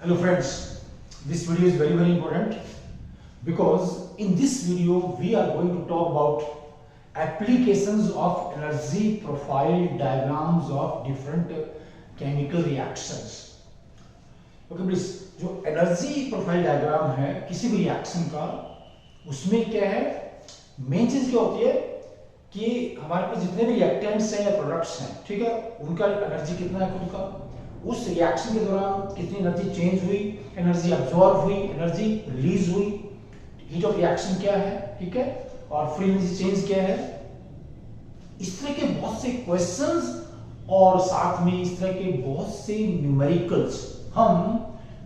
Hello friends, this video is very important because in this video we are going to talk about applications of energy profile diagrams of different chemical reactions. Okay please, जो energy profile diagram है किसी भी reaction का, उसमें क्या है, main चीज क्या होती है कि हमारे पास जितने भी रिएक्टेंट्स हैं या प्रोडक्ट्स हैं, ठीक है, उनका एनर्जी कितना है खुद का, उस रिएक्शन के दौरान कितनी एनर्जी चेंज हुई, एनर्जी अब्सॉर्ब हुई, एनर्जी रिलीज हुई, हीट ऑफ रिएक्शन क्या है, ठीक है, और फ्री एनर्जी चेंज क्या है। इस तरह के बहुत से क्वेश्चंस और साथ में इस तरह के बहुत से न्यूमेरिकल्स हम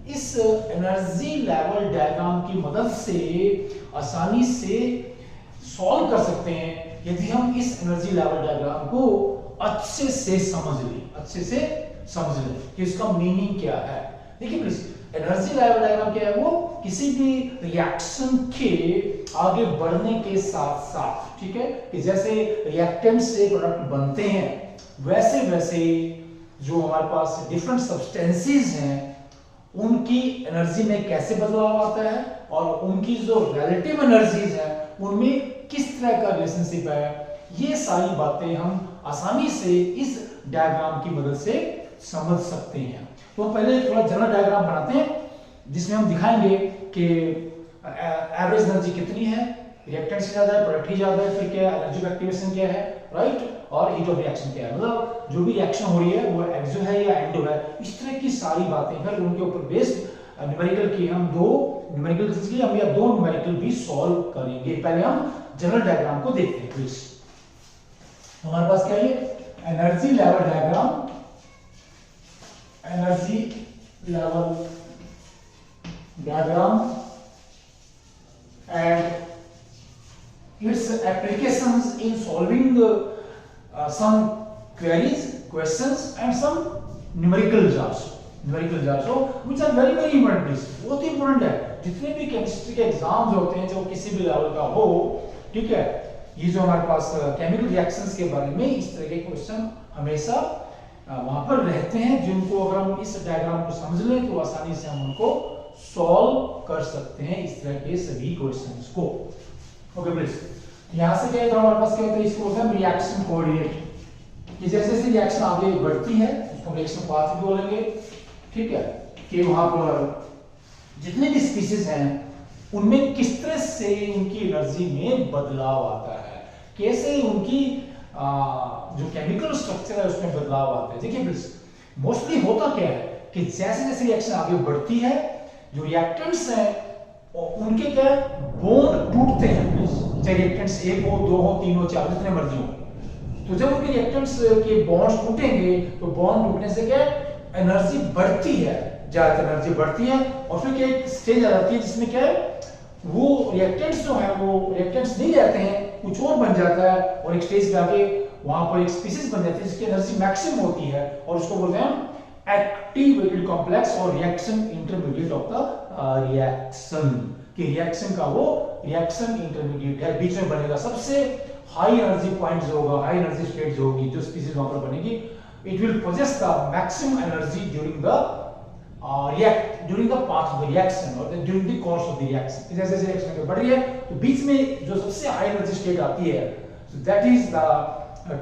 इस एनर्जी लेवल डायग्राम की मदद से आसानी से सॉल्व कर सकते हैं यदि हम इस एनर्जी लेवल डायग्राम को अच्छे से समझ लें कि इसका मीनिंग क्या है। देखिए प्लीज, एनर्जी लेवल डायग्राम क्या है, वो किसी भी रिएक्शन के आगे बढ़ने के साथ साथ, ठीक है, कि जैसे रिएक्टेंट से प्रोडक्ट बनते हैं वैसे वैसे जो हमारे पास डिफरेंट सब्सटेंसेस हैं उनकी एनर्जी में कैसे बदलाव आता है और उनकी जो रिलेटिव एनर्जीज हैं उनमें किस तरह का रिलेशनशिप है, ये सारी बातें हम आसानी से इस डायग्राम की मदद से समझ सकते हैं। तो पहले थोड़ा जनरल डायग्राम बनाते हैं जिसमें हम दिखाएंगे कि एवरेज एनर्जी कितनी है, रिएक्टेंट से ज्यादा है, प्रोडक्ट ही ज्यादा है, फिर क्या एनर्जी ऑफ एक्टिवेशन क्या है, राइट, और हीट ऑफ रिएक्शन क्या है, मतलब जो भी रिएक्शन हो रही है वो एक्सो है या एंडो है, इस तरह की सारी बातें फिर उनके ऊपर बेस्ड न्यूमेरिकल की हम दो न्यूमेरिकल भी सॉल्व करेंगे। पहले हम जनरल डायग्राम को देखते हैं प्लीज। हमारे पास क्या है, energy level diagram, energy level diagram and its applications in solving some questions and some numericals also which are very important please, बहुत ही important है। जितने भी केमिस्ट्री के एग्जाम्स होते हैं जो किसी भी लेवल का हो, ठीक है, ये जो हमारे पास केमिकल रिएक्शंस के बारे में इस तरह के क्वेश्चन हमेशा वहां पर रहते हैं, जिनको अगर हम इस डायग्राम को समझ लें तो आसानी से हम उनको सॉल्व कर सकते हैं, इस तरह के सभी क्वेश्चंस को। ओके प्लीज, यहां से क्या है, तो हमारे पास क्या होता है, इसको बोलते हैं रिएक्शन कोऑर्डिनेट। जैसे जैसे रिएक्शन आगे बढ़ती है उसको रिएक्शन पाथ भी बोलेंगे, ठीक है, कि वहां पर जितने भी स्पीशीज हैं उनमें किस तरह से उनकी एनर्जी में बदलाव आता है, कैसे उनकी जो केमिकल स्ट्रक्चर है उसमें बदलाव आता है। देखिए प्लीज, मोस्टली होता क्या है कि जैसे जैसे रिएक्शन आगे बढ़ती है जो रिएक्टेंट्स हैं उनके क्या बॉन्ड टूटते हैं प्लीज, चाहे रिएक्टेंट्स एक हो, दो हो, तीन हो, चार, जितने मर्जी हो, तो जब उनके रिएक्टेंट्स के बॉन्ड्स टूटेंगे तो बॉन्ड टूटने से क्या एनर्जी बढ़ती है, ज्यादातर एनर्जी बढ़ती है, और फिर क्या एक स्टेज आ जाती है जिसमें क्या है वो रिएक्टेंट्स जो है वो रिएक्टेंट्स नहीं रहते हैं, कुछ और बन जाता है, और एक स्टेज पे आके वहां पर एक स्पीशीज बन जाती है जिसकी एनर्जी मैक्सिमम होती है, और उसको बोलते हैं एक्टिव कॉम्प्लेक्स और reaction intermediate of the reaction, कि रिएक्शन का वो रिएक्शन इंटरमीडिएट है, बीच में बनेगा सबसे हाई एनर्जी पॉइंट जो होगा, हाई एनर्जी स्टेट जो होगी, जो स्पीशीज वहां पर बनेगी, it will possess the maximum energy during the path of the reaction और during the course of the reaction. जैसे जैसे रिएक्शन बढ़ रही है तो बीच में जो सबसे हाई एनर्जी स्टेट आती है, so that is the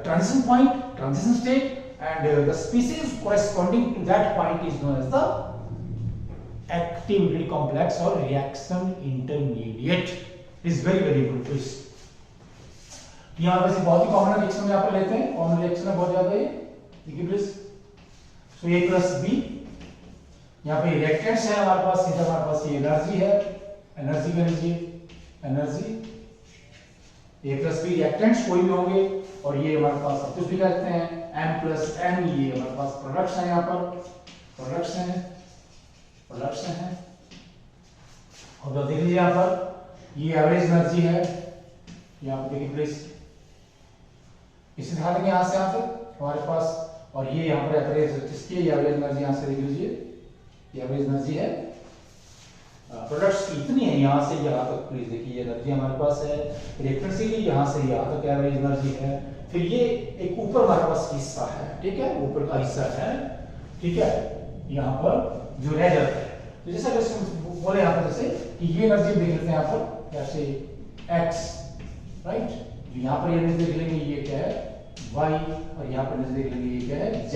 transition point, transition state, and the species corresponding to that point is known as the active complex or reaction intermediate. It is very good please। यहाँ पर बहुत ही common reaction में यहाँ पर लेते हैं, common reaction है बहुत ज्यादा, ये देखिए please, so A plus B, यहाँ पे रिएक्टेंट्स है हमारे पास, सीधा हमारे पास ये एनर्जी है, एनर्जी का लीजिए, energy A plus B reactants कोई भी होंगे, और ये हमारे पास सब कुछ भी कहते हैं M प्लस N, ये हमारे पास प्रोडक्ट्स हैं, यहाँ पर प्रोडक्ट्स हैं, और देख लीजिए यहाँ पर ये एवरेज एनर्जी है, यहाँ पर देखिए प्लीज, इसी दिखा देंगे यहाँ से हमारे पास, और ये यहाँ पर एवरेज किसकी है, ये एवरेज एनर्जी यहाँ से देख लीजिए, ये एवरेज एनर्जी है प्रोडक्ट्स की इतनी है, यहाँ से यहाँ तक प्लीज देखिए एनर्जी हमारे पास है, रिएक्टेंट से यहाँ से यहाँ तक एवरेज एनर्जी है, फिर ये एक ऊपर हमारे पास हिस्सा है, ठीक है, ऊपर का हिस्सा है, ठीक है, यहाँ पर जो रह जाता है तो जैसा कि बोले यहाँ पर जैसे कि ये एनर्जी देख लेते हैं यहाँ पर जैसे x, राइट, जो यहाँ पर एनर्जी देख लेंगे ये क्या है y, और यहाँ पर एनर्जी देख लेंगे ये क्या है z।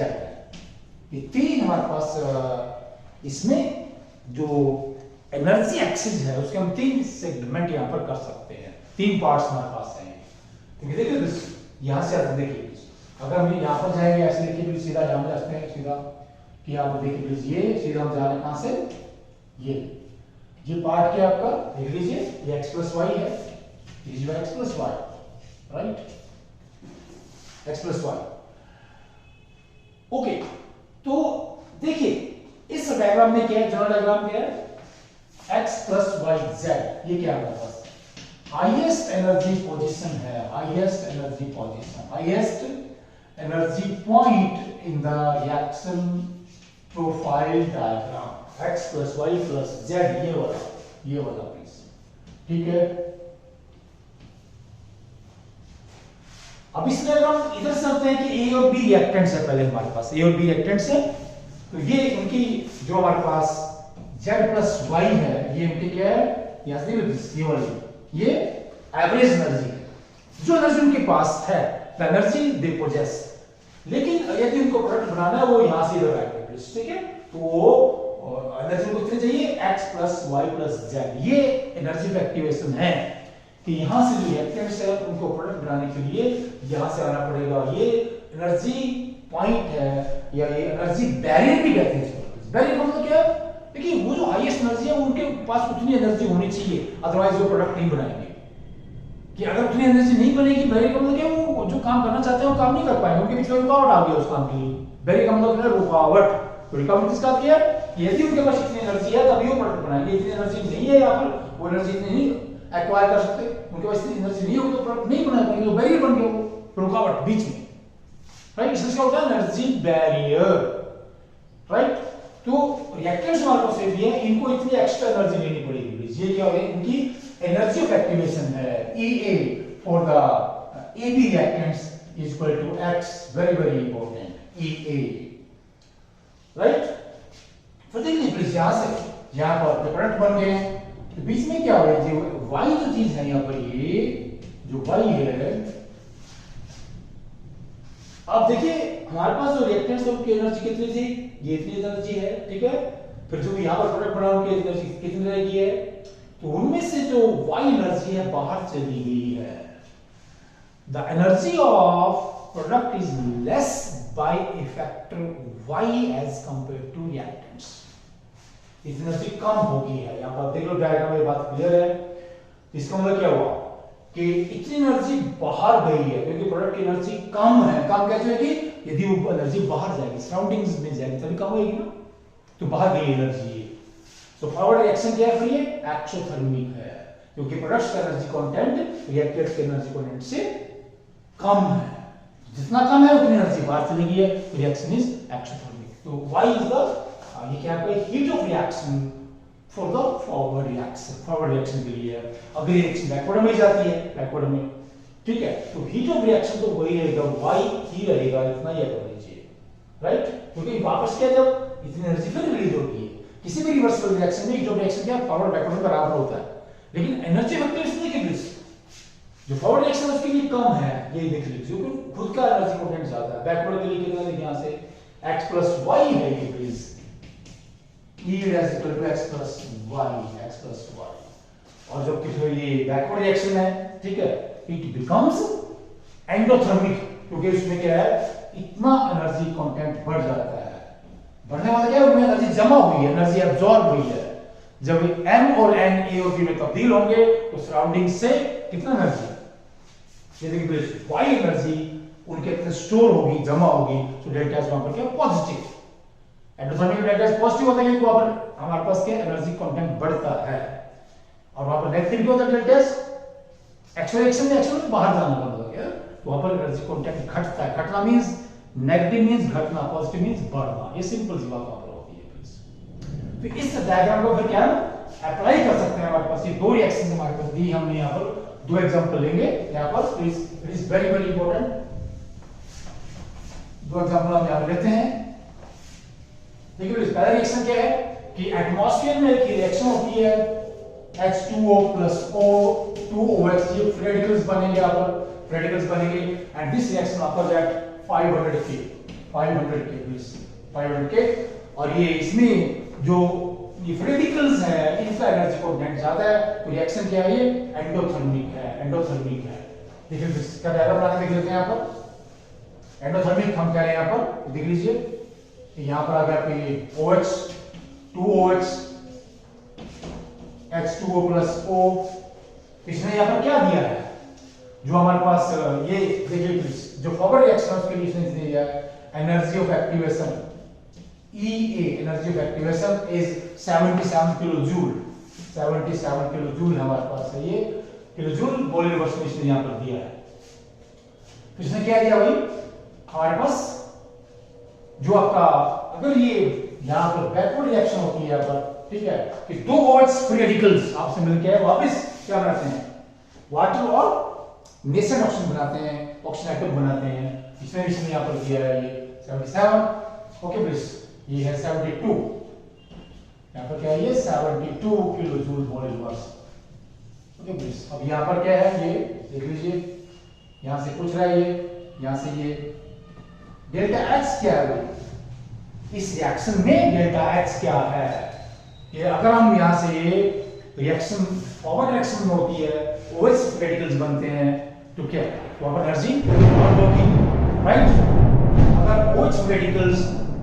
ये तीन हमारे पास इसमें जो एनर्जी एक्सिस है उसके हम तीन सेगमेंट यहाँ पर कर सकते हैं, तीन पार्ट्स हमारे पास हैं। ठीक है, देखिए यहाँ से आप देखिए अगर हम यहाँ पर जाएंगे ऐसे देखिए प्लीज, सीधा यहाँ जाते हैं सीधा कि यहाँ पर देखिए प्लीज, ये सीधा हम जा रहे हैं कहाँ से, ये पार्ट क्या आपका देख लीजिए, ये x प्लस वाई है, ये x plus Y, right, x plus Y. Okay, तो देखिए इस डायग्राम में क्या है, जनरल डायग्राम क्या है, x प्लस वाई जेड, ये क्या है हमारे पास हाईएस्ट एनर्जी पोजीशन है, highest energy position, highest energy point in the reaction profile diagram, x plus Y plus Z, ये वाला प्लीज, ठीक है। अब इस डायग्राम इधर से चलते हैं कि A और B रिएक्टेंट्स है, पहले हमारे पास A और B रिएक्टेंट्स है, तो ये उनकी जो हमारे पास Z प्लस Y है, ये इनके क्या है, यहां से ये वाली, ये एवरेज एनर्जी है, जो एनर्जी उनके पास है, द एनर्जी दे पोजेस। लेकिन यदि उनको प्रोडक्ट बनाना है वो यहां से इधर आएगा, ठीक है, तो वो एनर्जी को कितनी चाहिए, x plus Y plus Z, ये एनर्जी एक्टिवेशन है कि यहां से जो रिएक्टेंट्स है उनको प्रोडक्ट बनाने के लिए यहां से आना पड़ेगा। ये एनर्जी पॉइंट है या ये एनर्जी बैरियर भी कहते हैं इसको। बैरियर का मतलब क्या है, देखिए वो जो हाईएस्ट एनर्जी है उनके पास उतनी एनर्जी होनी चाहिए, अदरवाइज वो प्रोडक्ट नहीं बनाएंगे। कि अगर उतनी एनर्जी नहीं बनेगी, बैरियर का मतलब क्या, वो जो काम करना चाहते हैं वो काम नहीं कर पाएंगे, उनके बीच में रुकावट आ गई उस काम के लिए। बैरियर का मतलब है रुकावट, तो रुकावट किसका किया, यदि उनके पास इतनी एनर्जी है तभी वो प्रोडक्ट बनाएंगे, इतनी एनर्जी नहीं है यहाँ पर, वो एनर्जी इतनी नहीं एक्वायर कर सकते, उनके पास इतनी एनर्जी नहीं होगी तो प्रोडक्ट नहीं बना पाएंगे, तो बैरियर बन गया वो रुकावट बीच में, राइट। इससे क्या होता है, एनर्जी बैरियर, राइट। तो रिएक्टेंट्स हमारे पास भी है, इनको इतनी एक्स्ट्रा एनर्जी लेनी पड़ेगी, ये क्या होगा, इनकी एनर्जी ऑफ एक्टिवेशन है EA for the AB reactants is equal to X, very important, EA, right. फिर देखिए प्लीज यहां से यहां पर प्रोडक्ट बन गए, तो बीच में क्या हो रहा है, जो y जो चीज है यहां पर, ये जो y है, अब देखिए हमारे पास जो रिएक्टेंट्स है उनकी एनर्जी कितनी थी, ये इतनी एनर्जी है, ठीक है। फिर जो यहां पर प्रोडक्ट बना उनकी एनर्जी कितनी रहेगी है, तो उनमें से जो y एनर्जी है बाहर चली गई है। The energy of product is less by a factor y as compare to reactants, energy कम हो गई है। यहां पर देख लो डायग्राम में बात क्लियर है। इसका मतलब क्या हुआ कि इतनी एनर्जी बाहर गई है क्योंकि प्रोडक्ट की एनर्जी कम है। कम कैसे होगी, यदि वो एनर्जी बाहर जाएगी, सराउंडिंग्स में जाएगी तभी कम होगी ना, तो बाहर गई एनर्जी। सो फॉरवर्ड रिएक्शन क्या है, फिर ये एक्सोथर्मिक है क्योंकि प्रोडक्ट्स का एनर्जी कंटेंट रिएक्टेंट्स के एनर्जी कंटेंट से कम है, जितना कम है उतनी एनर्जी बाहर चली गई है, रिएक्शन इज एक्सोथर्मिक। तो y इज द, ये क्या है, heat of reaction for the forward reaction, forward reaction के लिए। अगर रिएक्शन बैकवर्ड में जाती है, बैकवर्ड में, ठीक है, तो हीट ऑफ रिएक्शन तो वही रहेगा, y ही रहेगा, इतना ही कर लीजिए, राइट। क्योंकि वापस क्या, जब इतनी एनर्जी फिर रिलीज होती है किसी भी रिवर्सिबल रिएक्शन में, हीट ऑफ रिएक्शन क्या फॉरवर्ड बैकवर्ड में बराबर होता है, लेकिन एनर्जी फैक्टर इसमें कितनी, जो फॉरवर्ड रिएक्शन है उसके लिए कम है, ये देख लीजिए, क्योंकि खुद का एनर्जी कंटेंट ज्यादा है। बैकवर्ड के लिए कितना, देखिए यहां से x प्लस y है ये please, E is equal to x plus y, x plus y, और जब किसी ये बैकवर्ड रिएक्शन है, ठीक है, इट बिकम्स एंडोथर्मिक क्योंकि उसमें क्या है, इतना एनर्जी कंटेंट बढ़ जाता है। बढ़ने वाला क्या है, उनमें एनर्जी जमा हुई है, एनर्जी एब्जॉर्ब हुई है। जब m और n a और b में तब्दील होंगे तो सराउंडिंग से कितना एनर्जी, ये देखिए y एनर्जी उनके अंदर स्टोर होगी, जमा होगी, तो डेल्टा एस वहां पर क्या positive, endothermic delta S positive होता है क्योंकि वहां पर हमारे पास क्या एनर्जी कंटेंट बढ़ता है, और वहां पर नेगेटिव होता है डेल्टा एस, एक्सोरिएक्शन में एक्सोरिएक्शन बाहर जाना बंद हो गया, तो वहां पर एनर्जी कंटेंट घटता है। घटना मींस नेगेटिव मींस घटना, पॉजिटिव मींस बढ़ना, ये सिंपल सी बात वहां पर होती है प्लीज। तो इस डायग्राम को फिर क्या अप्लाई कर सकते हैं, हमारे पास ये दो रिएक्शन हमारे पास दी, हमने यहां पर दो एग्जांपल लेंगे यहां पर, please it is very important. दो एग्जांपल हम यहां लेते हैं, देखिए पहला रिएक्शन क्या है कि एटमॉस्फेयर में एक रिएक्शन होती है H2O plus O2OH, ये फ्री रेडिकल्स बनेंगे यहाँ पर, फ्री रेडिकल्स बनेंगे and this reaction occurs eight 500 please 500 और ये इसमें जो ये फ्री रेडिकल्स है इनका एनर्जी कोएफिशिएंट ज्यादा है, तो रिएक्शन क्या है ये एंडोथर्मिक है, देखिए इसका डायग्राम बना के देख लेते हैं यहाँ पर। एंडोथर्मिक हम कह रहे हैं यहाँ पर, देख लीजिए यहाँ पर आ गया आपके OH 2OH H2O plus O, इसने यहाँ पर क्या दिया है जो हमारे पास ये देखिए जो फॉरवर्ड रिएक्शन उसके लिए इसने दिया है energy of activation EA, energy of activation is 77 kilo joule, 77 kilo joule हमारे पास है, ये किलो जूल मोल इनवर्स में इसने यहाँ पर दिया है। तो इसने क्या दिया भाई हमारे पास जो आपका अगर ये यहाँ पर बैकवर्ड रिएक्शन होती है यहाँ पर, ठीक है, कि दो OH फ्री रेडिकल्स आपसे मिलके वापस क्या बनाते हैं वाटर और नेसेंट ऑक्सीजन बनाते हैं, ऑक्सीजन एटम बनाते हैं, इसमें इसने यहाँ पर दिया है ये 77, ओके प्लीज ये है 72, यहाँ पर क्या है ये 72 kilo joule mole inverse, okay please. अब यहाँ पर क्या है ये देख लीजिए, यहाँ से पूछ रहा है ये, यहाँ से ये डेल्टा H क्या है इस रिएक्शन में, डेल्टा H क्या है ये अगर हम यहाँ से ये रिएक्शन फॉरवर्ड रिएक्शन में होती है OH रेडिकल्स बनते हैं तो क्या वहां पर एनर्जी और होगी, राइट। अगर OH रेडिकल्स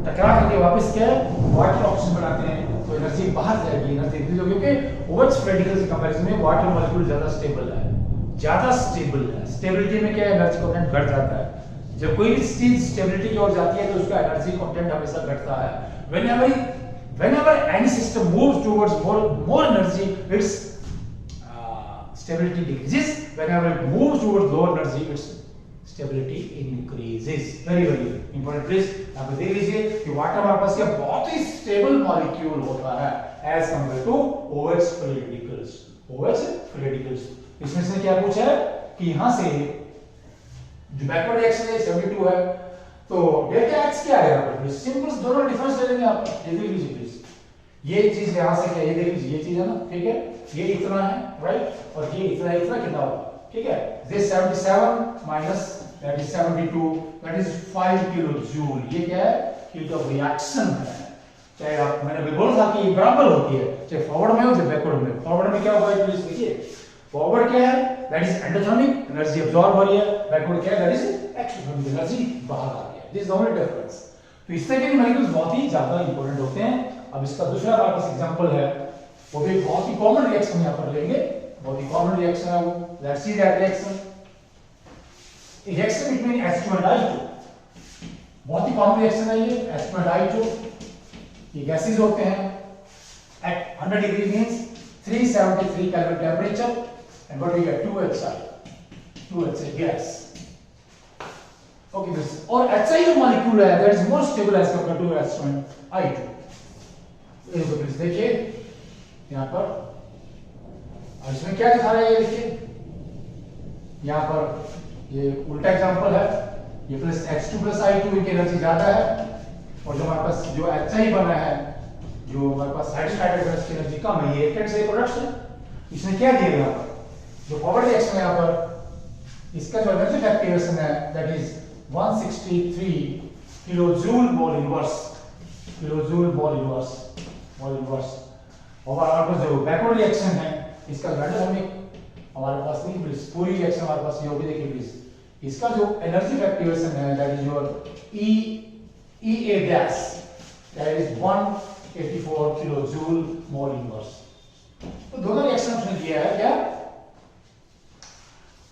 टकरा करके वापस क्या वाटर ऑक्सीजन बनाते हैं तो एनर्जी बाहर जाएगी, एनर्जी इंक्रीज होगी क्योंकि OH रेडिकल्स के कंपैरिजन में वाटर मॉलिक्यूल ज्यादा स्टेबल है, स्टेबिलिटी में क्या एनर्जी कंटेंट घट जाता है, जब कोई भी चीज स्टेबिलिटी की ओर जाती है तो उसका एनर्जी कंटेंट हमेशा घटता है। Whenever any system moves towards more energy, its stability decreases. Whenever it moves towards lower energy, its stability increases. Very important. Please, आप देख लीजिए कि वाटर हमारे पास क्या बहुत ही स्टेबल मॉलिक्यूल होता है as compared to OH free radicals. इसमें से क्या पूछा है कि यहाँ से जो बैकवर्ड रिएक्शन है 72 है, तो डेल्टा H क्या है यहाँ पर? सिंपल दोनों डिफरेंस ले लेंगे आप, ये देख लीजिए प्लीज, ये चीज यहाँ से क्या ये देख लीजिए, ये चीज है ना, ठीक है, ये इतना है राइट, और ये इतना कितना होगा, ठीक है, this 77 minus that is 72, that is 5 kilo joule, ये क्या है हीट ऑफ रिएक्शन है। चाहे आप मैंने भी बोला था कि ये बराबर होती है चाहे फॉरवर्ड में हो चाहे बैकवर्ड में। फॉरवर्ड में क्या होगा प्लीज देखिए, फॉरवर्ड क्या है that is endothermic, energy absorb हो रही है, बैकवर्ड क्या है दैट इज एक्सोथर्मिक, एनर्जी बाहर आ रही है, this is the only difference. तो इस तरह के मॉलिक्यूल्स बहुत ही ज्यादा इंपॉर्टेंट होते हैं। अब इसका दूसरा हमारे पास एग्जांपल है, वो भी बहुत ही कॉमन रिएक्शन यहां पर लेंगे, बहुत ही कॉमन रिएक्शन है वो, let's see that reaction between H2 and I2, बहुत ही कॉमन रिएक्शन है ये H2 and I2, ये गैसेस होते हैं at 100 degree means 373 kelvin temperature and what we get 2HI gas, okay this, और HI जो मॉलिक्यूल है that is more stable as compared to H2 and I2। इसको please देखिए यहां पर, और इसमें क्या दिखा रहा है ये देखिए, यहां पर ये उल्टा एग्जांपल है, ये प्लस H2 प्लस I2 की एनर्जी ज्यादा है, और जो हमारे पास जो HI बना है जो हमारे पास हाइड्रोस्टैटिक की एनर्जी कम है, ये एक से प्रोडक्शन। इसने क्या दिया यहां पर जो फॉरवर्ड रिएक्शन है, यहां पर इसका जो एनर्जी एक्टिवेशन है that is 163 kilo joule mole inverse, और हमारे पास जो बैकवर्ड रिएक्शन है इसका एंडोथर्मिक हमारे पास नहीं, प्लीज पूरी रिएक्शन हमारे पास ये होगी, देखिए प्लीज इसका जो एनर्जी एक्टिवेशन है that is your EA gas that is 184 kilo joule mole inverse. तो दोनों रिएक्शन उसने दिया है क्या,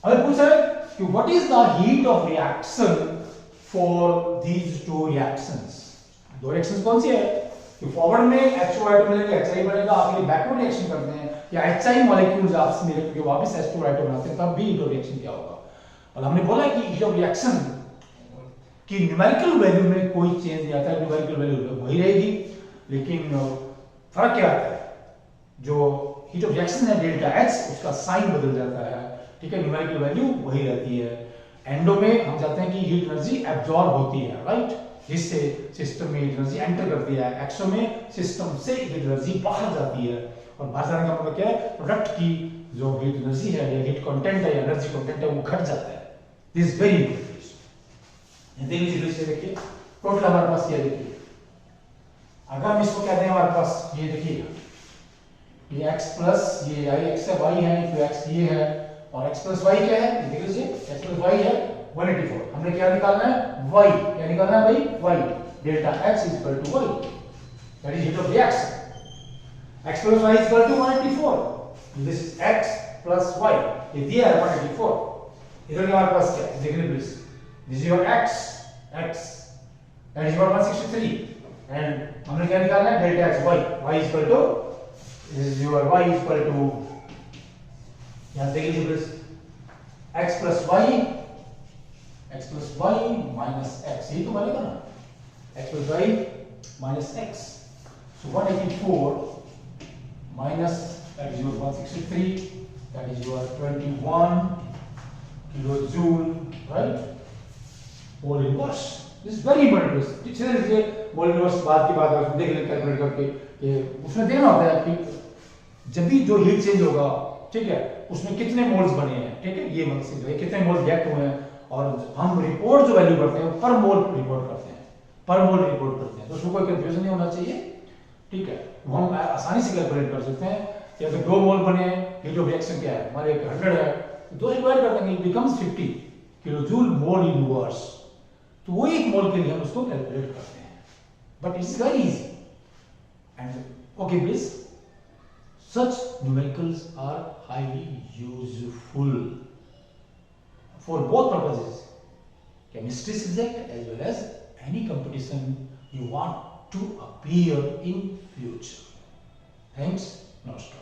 अगर पूछा है कि what is the heat of reaction for these two reactions, दो रिएक्शंस कौन सी है कि फॉरवर्ड में H2O मिलेगा HI बनेगा, आप ये बैकवर्ड रिएक्शन करते हैं या HI मॉलिक्यूल्स आपस में मिलकर वापस H2O बनाते हैं तब भी हीट ऑफ रिएक्शन क्या होगा। और हमने बोला कि हीट ऑफ रिएक्शन की न्यूमेरिकल वैल्यू में कोई चेंज नहीं आता है, न्यूमेरिकल वैल्यू वही रहेगी, लेकिन फर्क क्या आता है जो हीट ऑफ रिएक्शन है डेल्टा H उसका साइन बदल जाता है, ठीक है, न्यूमेरिकल वैल्यू वही रहती है। एंडो में हम चाहते हैं कि हीट एनर्जी एब्जॉर्ब होती है, राइट, जिससे सिस्टम में एनर्जी एंटर करती है, एक्सो में सिस्टम से एनर्जी बाहर जाती है, और बाहर जाने का मतलब क्या है, प्रोडक्ट की जो हीट एनर्जी है या हीट कंटेंट है या एनर्जी कंटेंट है वो घट जाता है। This is very important. देखिए टोटल हमारे पास ये देखिए, अगर हम इसको कहते हैं हमारे पास ये देखिए ये x प्लस ये x है y है, तो x ये है और x प्लस y क्या है, देख लीजिए x प्लस y है 184। हमने क्या निकालना है, y क्या निकालना है भाई, y delta x is equal to y, that is heat of reaction. x plus y is equal to 184, this is x plus y, ये दिया है 184। इधर के हमारे पास क्या है, देखिए please, this is your x that is your 163 and हमने क्या निकालना है, delta x y is equal to, this is your y is equal to, यहाँ देखिए please, x plus y minus x, यही तो बनेगा ना, x plus y minus x, so 184 minus that is your 163, that is your 21 kilojoule, right? Mole inverse. This is very important. ठीक है, ये mole inverse बात की बात है, उसमें देख लें कैलकुलेट करके, ये उसमें देखना होता है कि जब भी जो हीट चेंज होगा, ठीक है, उसमें कितने मोल्स बने हैं, ठीक है, ये मतलब जो है कितने मोल रिएक्ट हुए हैं, और हम रिपोर्ट जो वैल्यू करते हैं पर मोल रिपोर्ट करते हैं, पर मोल रिपोर्ट करते हैं, तो उसमें कोई कंफ्यूजन नहीं होना चाहिए, ठीक है। वो हम आसानी से कैलकुलेट कर सकते हैं कि अगर 2 मोल बने हैं, हीट ऑफ रिएक्शन क्या है हमारे 100 है, तो 2 डिवाइड कर देंगे, it becomes 50 kilojoule mole inverse, तो वो एक मोल के लिए हम उसको कैलकुलेट करते हैं, but it's very easy and okay please, such numericals are highly useful for both purposes, chemistry subject as well as any competition you want to appear in future. Thanks. Namaskar.